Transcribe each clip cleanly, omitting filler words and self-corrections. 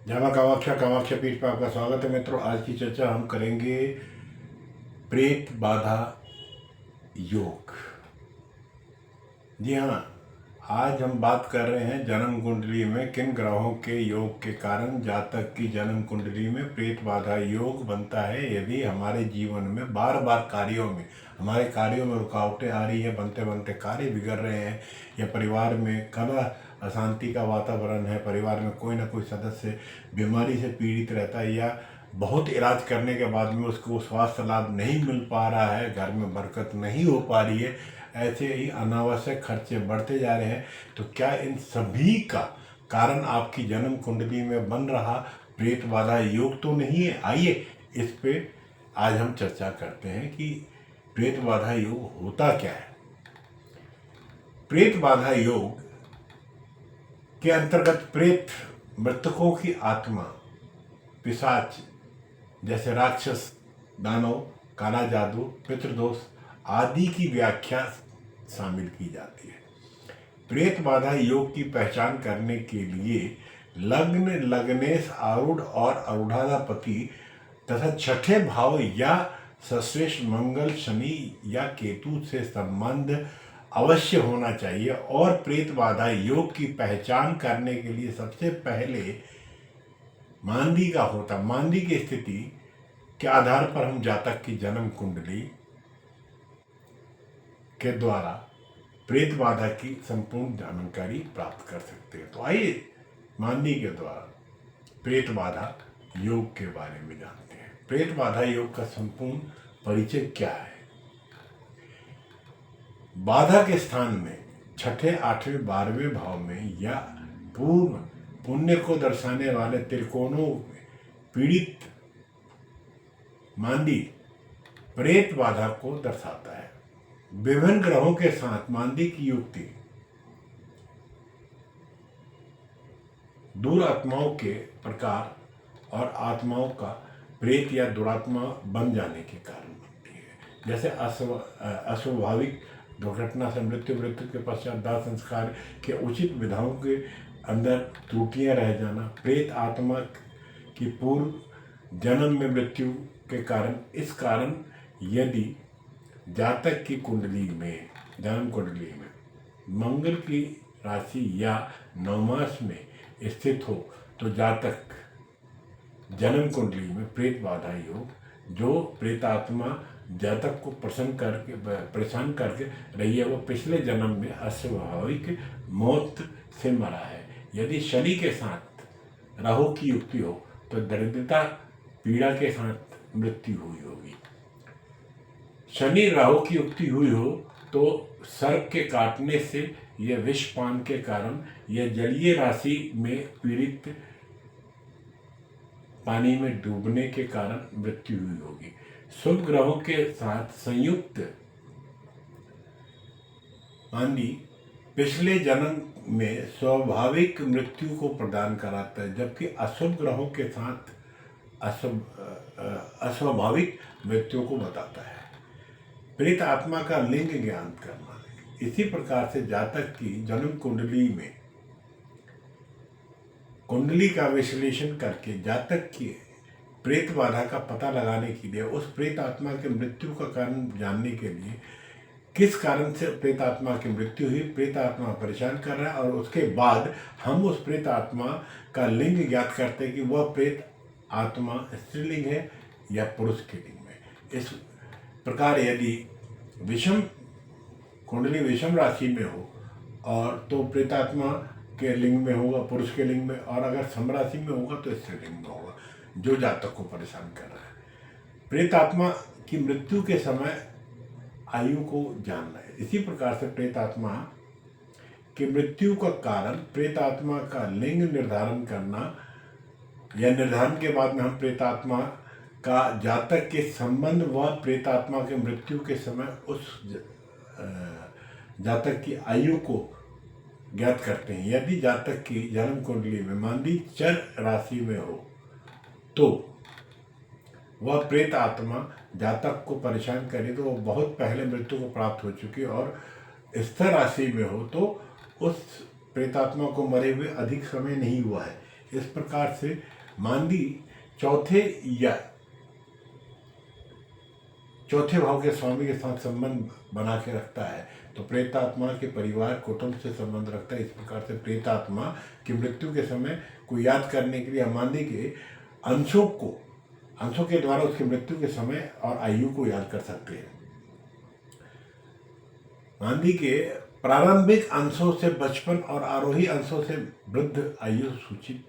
जय मां कामाख्या कामाख्या पीठ पर आपका स्वागत है मित्रों। आज की चर्चा हम करेंगे प्रेत बाधा योग। जी हाँ, आज हम बात कर रहे हैं जन्म कुंडली में किन ग्रहों के योग के कारण जातक की जन्म कुंडली में प्रेत बाधा योग बनता है। यदि हमारे जीवन में बार बार हमारे कार्यों में रुकावटें आ रही है, बनते बनते कार्य बिगड़ रहे हैं, या परिवार में कलह अशांति का वातावरण है, परिवार में कोई ना कोई सदस्य बीमारी से पीड़ित रहता है, या बहुत इलाज करने के बाद में उसको स्वास्थ्य लाभ नहीं मिल पा रहा है, घर में बरकत नहीं हो पा रही है, ऐसे ही अनावश्यक खर्चे बढ़ते जा रहे हैं, तो क्या इन सभी का कारण आपकी जन्म कुंडली में बन रहा प्रेत बाधा योग तो नहीं है? आइए इस पे आज हम चर्चा करते हैं कि प्रेत बाधा योग होता क्या है। प्रेत बाधा योग के अंतर्गत प्रेत मृतकों की आत्मा, पिशाच जैसे राक्षस, दानव, काला जादू, पितृदोष आदि की व्याख्या शामिल की जाती है। प्रेत बाधा योग की पहचान करने के लिए लग्न, लग्नेश, आरूढ़ और आरूढ़ाधिपति तथा छठे भाव या सश्रेष्ठ मंगल, शनि या केतु से संबंध अवश्य होना चाहिए। और प्रेत बाधा योग की पहचान करने के लिए सबसे पहले मांदी का होता। मांदी की स्थिति के आधार पर हम जातक की जन्म कुंडली के द्वारा प्रेत बाधा की संपूर्ण जानकारी प्राप्त कर सकते हैं। तो आइए मांदी के द्वारा प्रेत बाधा योग के बारे में जानते हैं। प्रेत बाधा योग का संपूर्ण परिचय क्या है? बाधा के स्थान में छठे, आठवें, 12वें भाव में या पूर्व पुण्य को दर्शाने वाले त्रिकोणों में पीड़ित मांदी प्रेत बाधा को दर्शाता है। विभिन्न ग्रहों के साथ मांदी की युक्ति दूर आत्माओं के प्रकार और आत्माओं का प्रेत या दुरात्मा बन जाने के कारण बनती है। जैसे अस्वाभाविक दुर्घटना से मृत्यु के पश्चात दाह संस्कार के उचित विधाओं के अंदर त्रुटियां रह जाना, प्रेत आत्मा की पूर्व जन्म में मृत्यु के कारण। इस कारण यदि जातक की कुंडली में, जन्म कुंडली में मंगल की राशि या नवमास में स्थित हो तो जातक जन्म कुंडली में प्रेत बाधा योग, जो प्रेतात्मा जातक को परेशान करके रही है, वो पिछले जन्म में अस्वाभाविक मौत से मरा है। यदि शनि के साथ राहु की युक्ति हो तो दरिद्रता पीड़ा के साथ मृत्यु हुई होगी। शनि राहु की युक्ति हुई हो तो सर्प के काटने से या विषपान के कारण या जलीय राशि में पीड़ित पानी में डूबने के कारण मृत्यु हुई होगी। शुभ ग्रहों के साथ संयुक्त मांदी पिछले जन्म में स्वाभाविक मृत्यु को प्रदान कराता है, जबकि अशुभ ग्रहों के साथ अस्वाभाविक मृत्यु को बताता है। प्रेत आत्मा का लिंग ज्ञान करना। इसी प्रकार से जातक की जन्म कुंडली में कुंडली का विश्लेषण करके जातक की प्रेत बाधा का पता लगाने के लिए, उस प्रेत आत्मा के मृत्यु का कारण जानने के लिए, किस कारण से प्रेत आत्मा की मृत्यु हुई, प्रेत आत्मा परेशान कर रहा है, और उसके बाद हम उस प्रेत आत्मा का लिंग ज्ञात करते हैं कि वह प्रेत आत्मा स्त्रीलिंग है या पुरुष के लिंग में। इस प्रकार यदि विषम कुंडली विषम राशि में हो और तो प्रेतात्मा के लिंग में होगा, पुरुष के लिंग में, और अगर सम राशि में होगा तो स्त्रीलिंग में होगा, जो जातक को परेशान कर रहा है। प्रेत आत्मा की मृत्यु के समय आयु को जानना है। इसी प्रकार से प्रेत आत्मा की मृत्यु का कारण प्रेत आत्मा का लिंग निर्धारण करना, या निर्धारण के बाद में हम प्रेत आत्मा का जातक के संबंध व प्रेत आत्मा के मृत्यु के समय उस जातक की आयु को ज्ञात करते हैं। यदि जातक की जन्म कुंडली में मांदी चर राशि में हो तो वह प्रेत आत्मा जातक को परेशान करे तो वह बहुत पहले मृत्यु को प्राप्त हो चुकी है, और स्थिर राशि में हो तो उस प्रेतात्मा को मरे हुए अधिक समय नहीं हुआ है। इस प्रकार से मांदी चौथे भाव के स्वामी के साथ संबंध बना के रखता है, तो प्रेतात्मा के परिवार कुटुंब से संबंध रखता है। इस प्रकार से प्रेतात्मा की मृत्यु के समय को याद करने के लिए मांदी के अंशों के द्वारा उसकी मृत्यु के समय और आयु को याद कर सकते हैं। मांदी के प्रारंभिक अंशों से बचपन और आरोही अंशों से वृद्ध आयु सूचित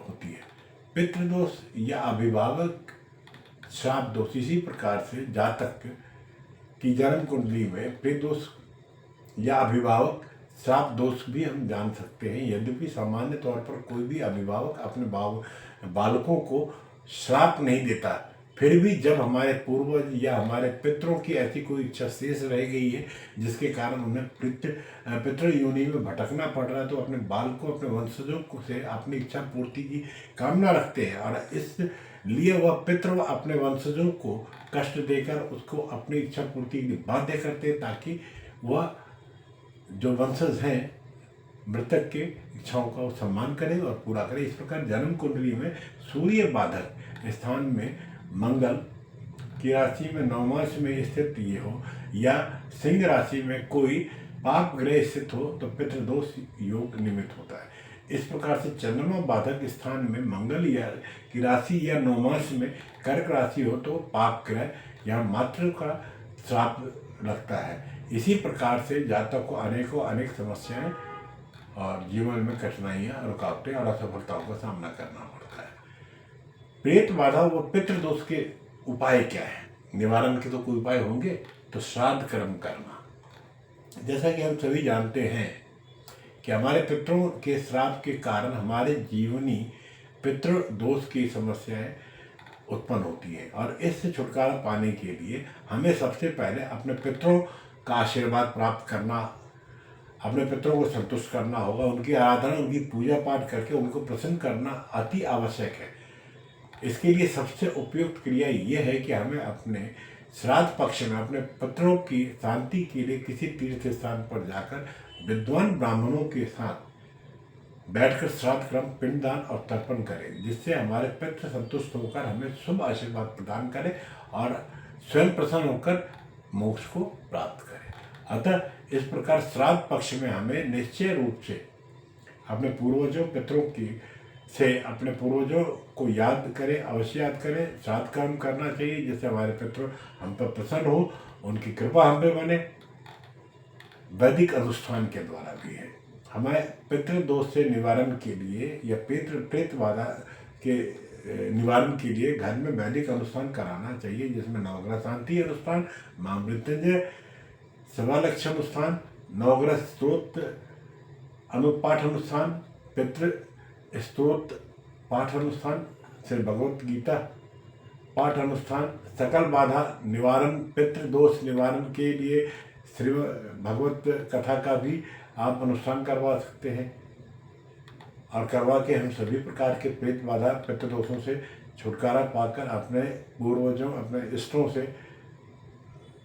होती है। पितृदोष या अभिभावक श्राप दोष, इसी प्रकार से जातक की जन्म कुंडली में पितृदोष या अभिभावक श्राप दोष भी हम जान सकते हैं। यद्यपि सामान्य तौर पर कोई भी अभिभावक अपने बालकों को श्राप नहीं देता, फिर भी जब हमारे पूर्वज या हमारे पितरों की ऐसी कोई इच्छा शेष रह गई है जिसके कारण उन्हें पितृ योनि में भटकना पड़ रहा है, तो अपने बालकों, अपने वंशजों से अपनी इच्छा पूर्ति की कामना रखते हैं और इसलिए वह पितृ अपने वंशजों को कष्ट देकर उसको अपनी इच्छा पूर्ति के लिए बाध्य करते हैं, ताकि वह जो वंशज हैं मृतक के इच्छाओं का सम्मान करें और पूरा करें। इस प्रकार जन्म कुंडली में सूर्य बाधक स्थान में मंगल की राशि में नवमांश में स्थित ये हो या सिंह राशि में कोई पाप ग्रह स्थित हो तो पितृदोष योग निमित्त होता है। इस प्रकार से चंद्रमा बाधक स्थान में मंगल या की राशि या नवमांश में कर्क राशि हो तो पाप ग्रह या मातृ का श्राप लगता है। इसी प्रकार से जातक को अनेक समस्याएं और जीवन में कठिनाइयां, रुकावटें और असफलताओं का सामना करना पड़ता है। प्रेत बाधा व पितृदोष के उपाय क्या है? निवारण के तो कोई उपाय होंगे, तो श्राद्ध कर्म करना। जैसा कि हम सभी जानते हैं कि हमारे पितरों के श्राप के कारण हमारे जीवनी पितृ दोष की समस्याएं उत्पन्न होती हैं और इससे छुटकारा पाने के लिए हमें सबसे पहले अपने पितरों का आशीर्वाद प्राप्त करना, अपने पितरों को संतुष्ट करना होगा। उनकी आराधना, उनकी पूजा पाठ करके उनको प्रसन्न करना अति आवश्यक है। इसके लिए सबसे उपयुक्त क्रिया ये है कि हमें अपने श्राद्ध पक्ष में अपने पितरों की शांति के लिए किसी तीर्थ स्थान पर जाकर विद्वान ब्राह्मणों के साथ बैठकर श्राद्ध कर्म, पिंडदान और तर्पण करें, जिससे हमारे पितृ संतुष्ट होकर हमें शुभ आशीर्वाद प्रदान करें और स्वयं प्रसन्न होकर मोक्ष को प्राप्त करें। अतः इस प्रकार श्राद्ध पक्ष में हमें निश्चय रूप से अपने पूर्वजों पितरों अपने पूर्वजों को याद करें, अवश्य याद करें, श्राद्ध कर्म करना चाहिए जिससे हमारे पितृ हम पर प्रसन्न हो, उनकी कृपा हम पे बने। वैदिक अनुष्ठान के द्वारा भी है। हमें पितृ दोष से निवारण के लिए या प्रेत बाधा के निवारण के लिए घर में वैदिक अनुष्ठान कराना चाहिए, जिसमें नवग्रह शांति अनुष्ठान, मां मृत्युंजय सवालक्ष अनुष्ठान, नवग्रह स्तोत्र अनुपाठ अनुष्ठान, पितृ स्तोत्र पाठ अनुष्ठान, श्री भगवत गीता पाठ अनुष्ठान, सकल बाधा निवारण, पितृ दोष निवारण के लिए श्री भगवत कथा का भी आप अनुष्ठान करवा सकते हैं और करवा के हम सभी प्रकार के प्रेत बाधा पितृ दोषों से छुटकारा पाकर अपने पूर्वजों, अपने इष्टों से,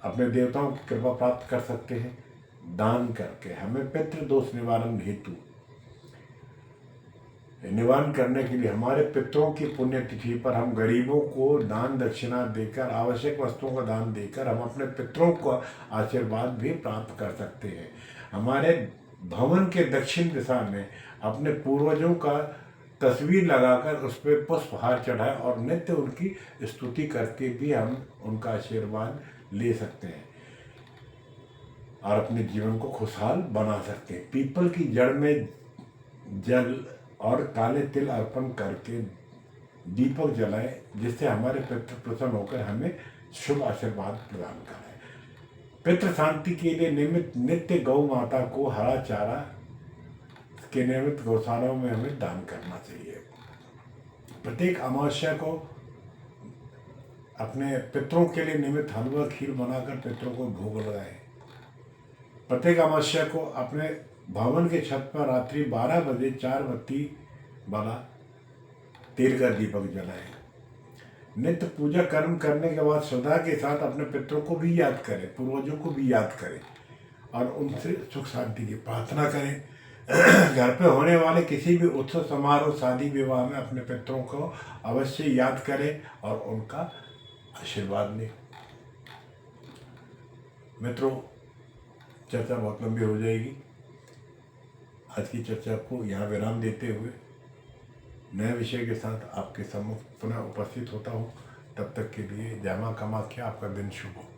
अपने देवताओं की कृपा प्राप्त कर सकते हैं। दान करके हमें पितृ दोष निवारण हेतु निवारण करने के लिए हमारे पितरों की पुण्यतिथि पर हम गरीबों को दान दक्षिणा देकर, आवश्यक वस्तुओं का दान देकर हम अपने पितरों का आशीर्वाद भी प्राप्त कर सकते हैं। हमारे भवन के दक्षिण दिशा में अपने पूर्वजों का तस्वीर लगाकर उस पर पुष्पहार चढ़ाए और नित्य उनकी स्तुति करके भी हम उनका आशीर्वाद ले सकते हैं और अपने जीवन को खुशहाल बना सकते हैं। पीपल की जड़ में जल और काले तिल अर्पण करके दीपक जलाएं, जिससे हमारे पितृ प्रसन्न होकर हमें शुभ आशीर्वाद प्रदान करें। पितृ शांति के लिए नित्य गौ माता को हरा चारा के नियमित गौशालाओं में हमें दान करना चाहिए। प्रत्येक अमावस्या को अपने पितरों के लिए निमित्त हलवा खीर बनाकर पितरों को भोग लगाएं। प्रत्येक अमावस्या को अपने भवन के छत पर रात्रि 12 बजे 4 बत्ती वाला तेल का दीपक जलाएं। नित्य पूजा कर्म करने के बाद श्रद्धा के साथ अपने पितरों को भी याद करें, पूर्वजों को भी याद करें और उनसे सुख शांति की प्रार्थना करें। घर पे होने वाले किसी भी उत्सव समारोह शादी विवाह में अपने पितरों को अवश्य याद करें और उनका आशीर्वाद लें। मित्रों, चर्चा बहुत लंबी हो जाएगी। आज की चर्चा को यहाँ विराम देते हुए नए विषय के साथ आपके सम्मुख पुनः उपस्थित होता हूँ। तब तक के लिए जय मां कामाख्या, आपका दिन शुभ हो।